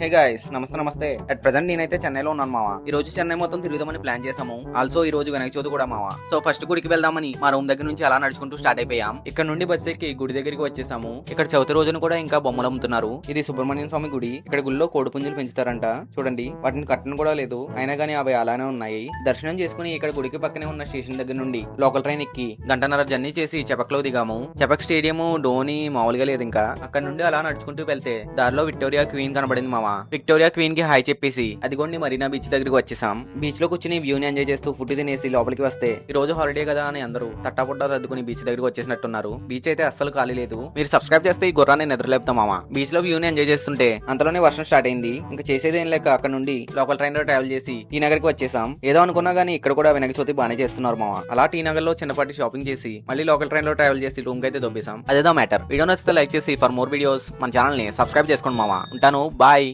Hey guys, నమస్తే. At present నేనైతే చెన్నైలో ఉన్నాను మావా. ఈ రోజు చెన్నై మొత్తం తిరుగుదామని ప్లాన్ చేసాము. ఆల్సో ఈ రోజు వినాయక చవితి కూడా మావా. సో ఫస్ట్ గుడికి వెళ్దామని మా రూమ్ దగ్గర నుంచి అలా నడుచుకుంటూ స్టార్ట్ అయిపోయాం. ఇక్కడ నుండి బస్ ఎక్కి గుడి దగ్గరికి వచ్చేసాము. ఇక్కడ చవితి రోజున కూడా ఇంకా బొమ్మలు అమ్ముతున్నారు. ఇది సుబ్రహ్మణ్యం స్వామి గుడి. ఇక్కడ గుడిలో కోడి పుంజులు పెంచుతారంట. చూడండి, వాటిని కట్టను కూడా లేదు, అయినా గానీ అవి అలానే ఉన్నాయి. దర్శనం చేసుకుని ఇక్కడ గుడికి పక్కనే ఉన్న స్టేషన్ దగ్గర నుండి లోకల్ ట్రైన్ ఎక్కి గంటన్నర జర్నీ చేసి చెపక్ లో దిగాము. చెపక్ స్టేడియం డోని మామూలుగా లేదు. ఇంకా అక్కడ నుండి అలా నడుచుకుంటూ వెళ్తే దారిలో విక్టోరియా క్వీన్ కనబడింది మామ. విక్టోరియా క్వీన్ కి హాయ్ చెప్పేసి అదిగోండి మరీనా బీచ్ దగ్గరికి వచ్చేసాం. బీచ్ లో కూర్చుని వ్యూ ని ఎంజాయ్ చేస్తూ ఫుడ్ తినేసి లోపలికి వస్తే ఈ రోజు హాలిడే కదా అని అందరూ తట్టాపుట్టా సర్దుకుని బీచ్ దగ్గరికి వచ్చేసినట్టున్నారు. బీచ్ అయితే అస్సలు ఖాళీ లేదు. మీరు సబ్స్క్రైబ్ చేస్తే ఈ గుర్రాన్ని నిద్రలేపుతాం మామ. బీచ్ లో వ్యూ ని ఎంజాయ్ చేస్తుంటే అంతలోనే వర్షం స్టార్ట్ అయింది. ఇంకా చేసేది ఏం లేక అక్కడ నుండి లోకల్ ట్రైన్ లో ట్రావెల్ చేసి టీ నగర్ కి వచ్చేసాం. ఏదో అనుకున్నా గానీ ఇక్కడ కూడా వినాయక చవితి బానే చేస్తున్నారు మామ. అలా టీ నగర్ లో చిన్నపాటి షాపింగ్ చేసి మళ్ళీ లోకల్ ట్రైన్ లో ట్రావెల్ చేసి రూమ్ కి అయితే దొబ్బేసాం. అదేదో మ్యాటర్. వీడియో నచ్చితే లైక్ చేసి ఫర్ మోర్ వీడియోస్ మన ఛానల్ ని సబ్స్క్రైబ్ చేసుకోండి మామ. ఉంటాను, బాయ్.